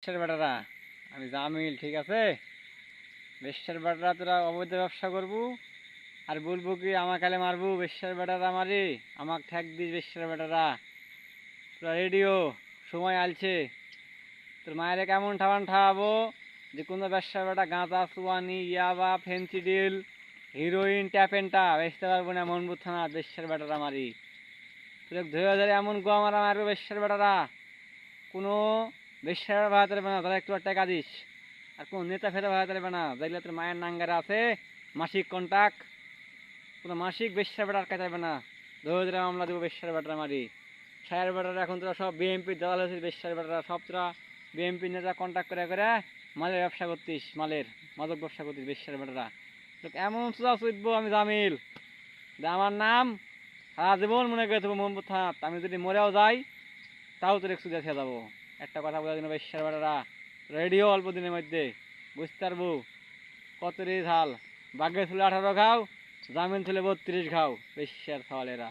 বেশ্যার বেটারা, আমি জামিল, ঠিক আছে? বেশ্যার বেটারা তোরা অবৈধ ব্যবসা করবো আর বলবো কি আমার কালে মারবো? বেশ্যার বেটারা মারি, আমাক ঠেক দিস। বেশ্যার বেটারা তোরা রেডিও, সময় আলছে। তোর মায়ের কেমন ঠাবান ঠাওয়াবো যে কোনো ব্যবসার বেটা গাঁজা সুয়ানি ইয়াবা ফেন্সিডিল হিরোইন ট্যাপেন্টা বেচতে পারবো না মনপুর থানা। বেশ্যার বেটারা মারি, তোর ধরে ধরে এমন গোয়া মারা মারবো বেশ্যার বেটারা। কোনো বেশ্যার ভাড়াতে পারবে না, তারা একটু টাকা দিস। আর কোনো নেতা ফেতা ভাড়াতে পারবে না, দেখলে তোর মায়ের নাঙ্গারা আছে মাসিক কন্ট্যাক্ট। কোনো মাসিক বেশ্যার বেটার কাছে পারবে না। ধরে ধরে মামলা দেবো বেশ্যার বেটারা মারি। সায়ের বেটারা এখন তোরা সব বিএমপির দল হয়েছিস। বেশ্যার বেটারা সব তোরা বিএমপির নেতা কন্ট্যাক্ট করে করে মালের ব্যবসা করতিস, মালের মাদক ব্যবসা করতিস। বেশ্যার বেটারা তোকে এমন সোজা চুদবো আমি জামিল, আমার নাম সারা জীবন মনে করে দেবো মোহাম্মদ থানাত। আমি যদি মরেও যাই তাও তোর একটু দেখে যাবো। একটা কথা বলে দিন বেশ্যার বেটারা, রেডিও অল্প দিনের মধ্যে বুঝতে পারবো কত রে ঝাল। বাঘে ছিল 18 খাও, জামিন ছিল 32 খাও। বেশ্যার সওয়ালেরা।